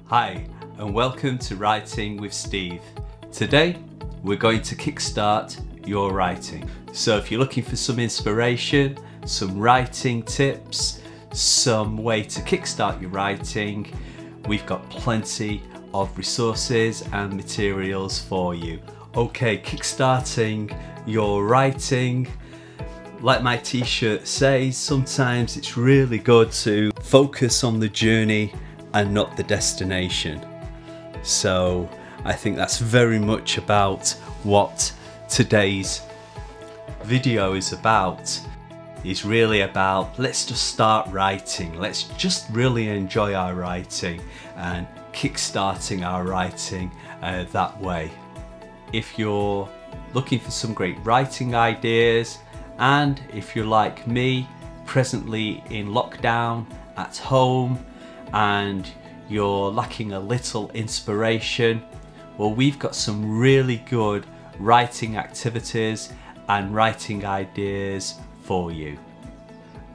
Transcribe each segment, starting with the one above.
Hi, and welcome to Writing with Steve. Today, we're going to kickstart your writing. So if you're looking for some inspiration, some writing tips, some way to kickstart your writing, we've got plenty of resources and materials for you. Okay, kickstarting your writing. Like my t-shirt says, sometimes it's really good to focus on the journey and not the destination. So I think that's very much about what today's video is about. It's really about, let's just start writing. Let's just really enjoy our writing and kickstarting our writing that way. If you're looking for some great writing ideas, and if you're like me, presently in lockdown at home, and you're lacking a little inspiration, well, we've got some really good writing activities and writing ideas for you.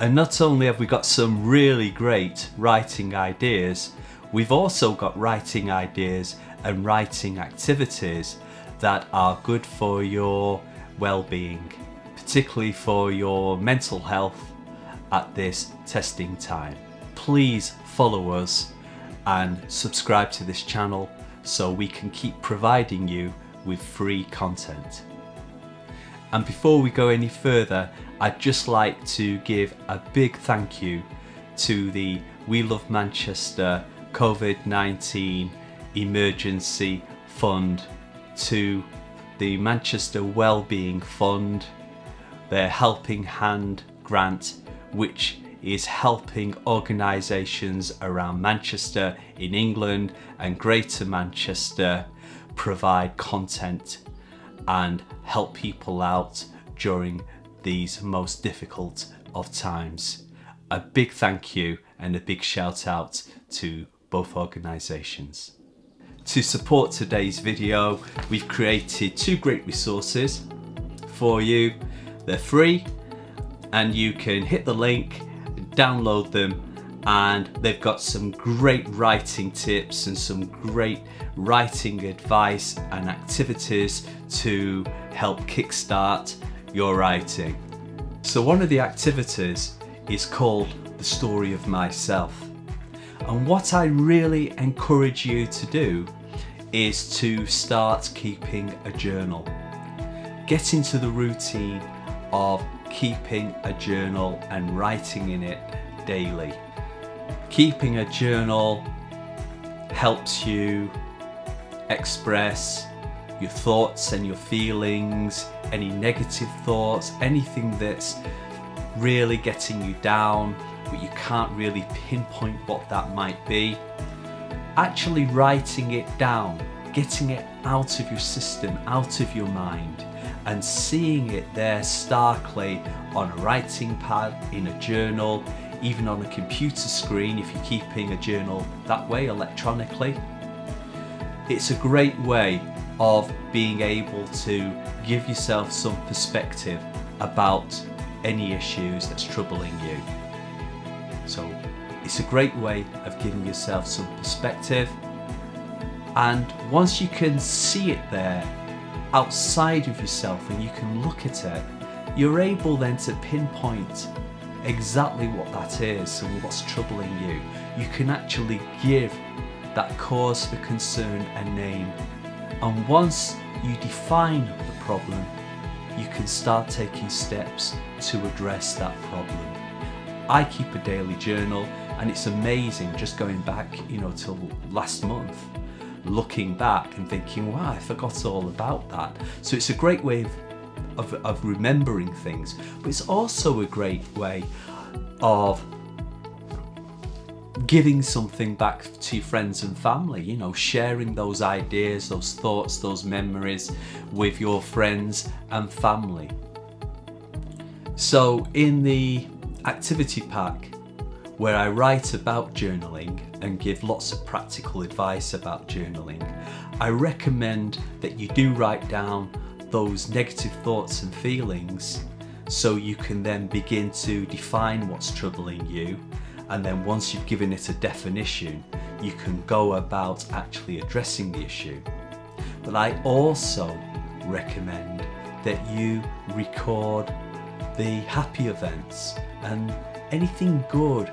And not only have we got some really great writing ideas, we've also got writing ideas and writing activities that are good for your well-being, particularly for your mental health at this testing time. Please follow us and subscribe to this channel so we can keep providing you with free content. And before we go any further, I'd just like to give a big thank you to the We Love Manchester COVID-19 Emergency Fund, to the Manchester Wellbeing Fund, their Helping Hand grant, which is helping organisations around Manchester in England and Greater Manchester provide content and help people out during these most difficult of times. A big thank you and a big shout out to both organisations. To support today's video, we've created two great resources for you. They're free and you can hit the link, download them, and they've got some great writing tips and some great writing advice and activities to help kickstart your writing. So one of the activities is called The Story of Myself. And what I really encourage you to do is to start keeping a journal. Get into the routine of keeping a journal and writing in it daily. Keeping a journal helps you express your thoughts and your feelings, any negative thoughts, anything that's really getting you down, but you can't really pinpoint what that might be. Actually writing it down, getting it out of your system, out of your mind, and seeing it there starkly on a writing pad, in a journal, even on a computer screen if you're keeping a journal that way electronically. It's a great way of being able to give yourself some perspective about any issues that's troubling you. So it's a great way of giving yourself some perspective, and once you can see it there outside of yourself and you can look at it, you're able then to pinpoint exactly what that is and what's troubling you. You can actually give that cause for concern a name, and once you define the problem, you can start taking steps to address that problem. I keep a daily journal, and it's amazing just going back, till last month, looking back and thinking, wow, I forgot all about that. So it's a great way of remembering things, but it's also a great way of giving something back to friends and family, sharing those ideas, those thoughts, those memories with your friends and family. So in the activity pack, where I write about journaling and give lots of practical advice about journaling, I recommend that you do write down those negative thoughts and feelings so you can then begin to define what's troubling you and then once you've given it a definition, you can go about actually addressing the issue. But I also recommend that you record the happy events and anything good,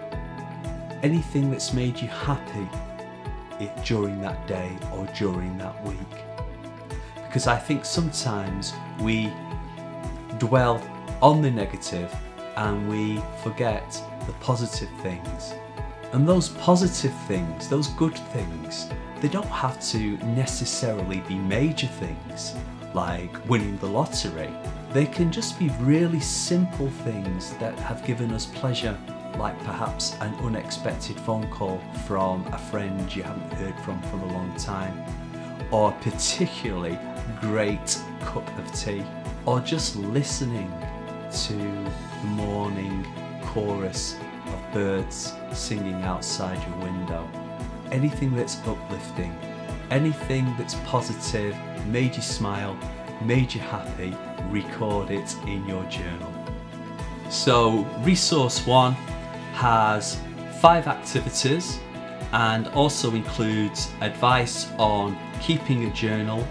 anything that's made you happy during that day or during that week. Because I think sometimes we dwell on the negative and we forget the positive things. And those positive things, those good things, they don't have to necessarily be major things like winning the lottery. They can just be really simple things that have given us pleasure, like perhaps an unexpected phone call from a friend you haven't heard from a long time, or a particularly great cup of tea, or just listening to the morning chorus of birds singing outside your window. Anything that's uplifting, anything that's positive, made you smile, made you happy, record it in your journal. So resource 1 has 5 activities and also includes advice on keeping a journal,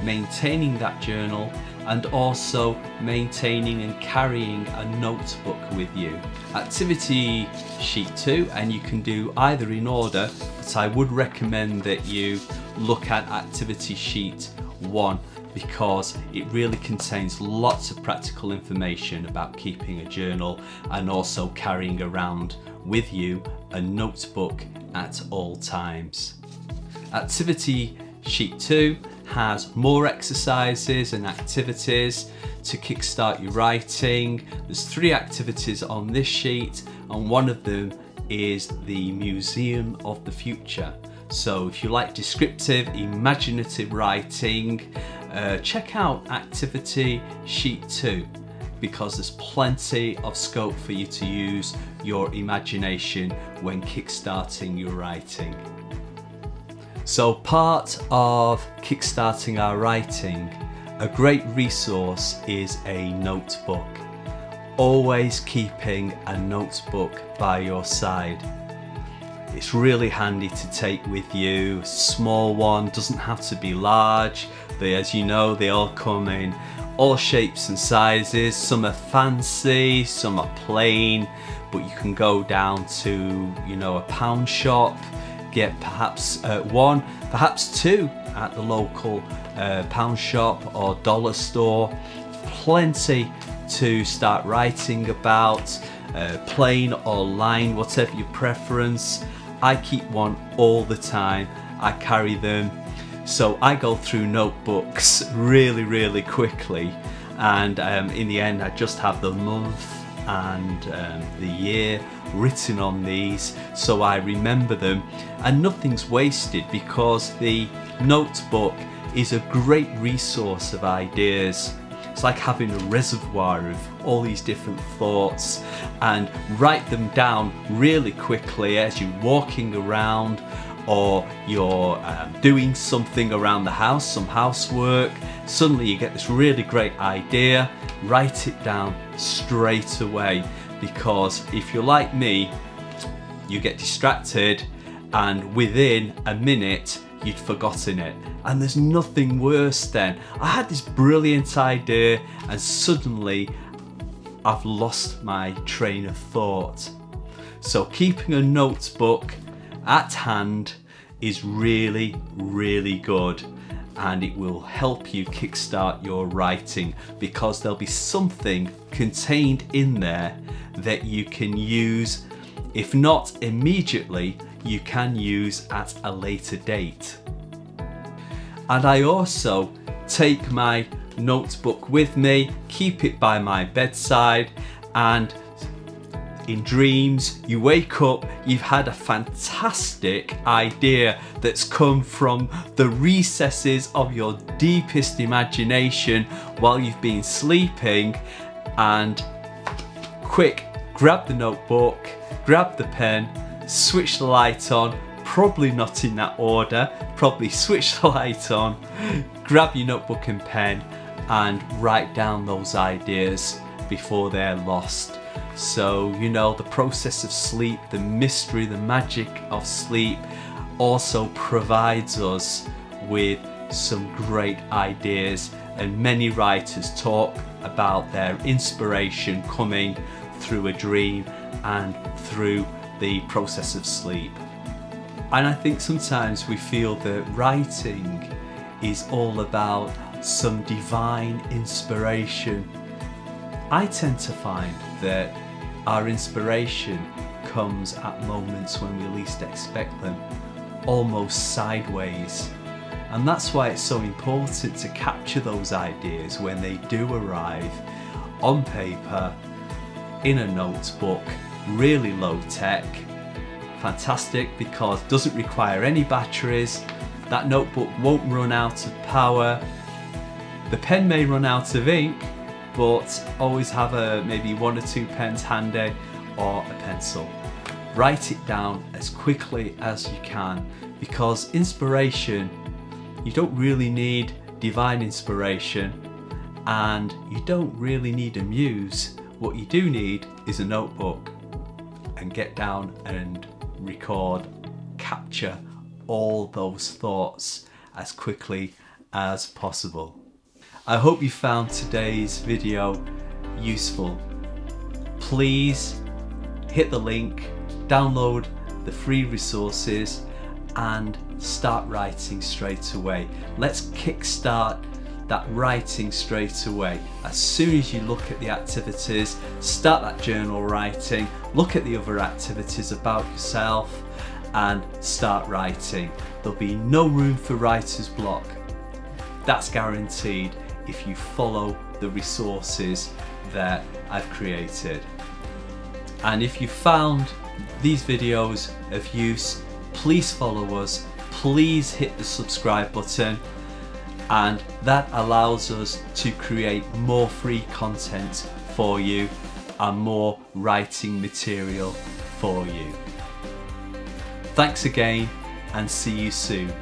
maintaining that journal, and also maintaining and carrying a notebook with you. Activity sheet 2, and you can do either in order, but I would recommend that you look at activity sheet 1 because it really contains lots of practical information about keeping a journal and also carrying around with you a notebook at all times. Activity sheet 2 has more exercises and activities to kickstart your writing. There's 3 activities on this sheet, and one of them is the Museum of the Future. So if you like descriptive, imaginative writing, check out activity sheet 2 because there's plenty of scope for you to use your imagination when kickstarting your writing. So part of kickstarting our writing, a great resource is a notebook. Always keeping a notebook by your side. It's really handy to take with you. Small one, doesn't have to be large. As you know, they all come in all shapes and sizes. Some are fancy, some are plain, but you can go down to, you know, a pound shop, get perhaps 1, perhaps 2 at the local pound shop or dollar store. Plenty to start writing about, plain or lined, whatever your preference. I keep one all the time. I carry them. So I go through notebooks really quickly, and in the end I just have the month and the year written on these so I remember them, and nothing's wasted because the notebook is a great resource of ideas. It's like having a reservoir of all these different thoughts, and write them down really quickly as you're walking around or you're doing something around the house, some housework. Suddenly you get this really great idea, write it down straight away, because if you're like me, you get distracted and within a minute you'd forgotten it. And there's nothing worse than, I had this brilliant idea and suddenly I've lost my train of thought. So keeping a notebook at hand is really good, and it will help you kickstart your writing because there'll be something contained in there that you can use, if not immediately, you can use at a later date. And I also take my notebook with me, keep it by my bedside, and in dreams you wake up, you've had a fantastic idea that's come from the recesses of your deepest imagination while you've been sleeping, and quick, grab the notebook, grab the pen, switch the light on, probably not in that order, probably switch the light on, grab your notebook and pen and write down those ideas before they're lost. So, you know, the process of sleep, the mystery, the magic of sleep also provides us with some great ideas, and many writers talk about their inspiration coming through a dream and through the process of sleep. And I think sometimes we feel that writing is all about some divine inspiration. I tend to find that our inspiration comes at moments when we least expect them, almost sideways. And that's why it's so important to capture those ideas when they do arrive on paper, in a notebook, really low tech. Fantastic, because it doesn't require any batteries, that notebook won't run out of power, the pen may run out of ink, but always have maybe 1 or 2 pens handy, or a pencil. Write it down as quickly as you can, because inspiration, you don't really need divine inspiration, and you don't really need a muse. What you do need is a notebook, and get down and record, capture all those thoughts as quickly as possible. I hope you found today's video useful. Please hit the link, download the free resources, and start writing straight away. Let's kickstart that writing straight away. As soon as you look at the activities, start that journal writing, look at the other activities about yourself, and start writing. There'll be no room for writer's block. That's guaranteed if you follow the resources that I've created. And if you found these videos of use, please follow us, please hit the subscribe button, and that allows us to create more free content for you and more writing material for you. Thanks again, and see you soon.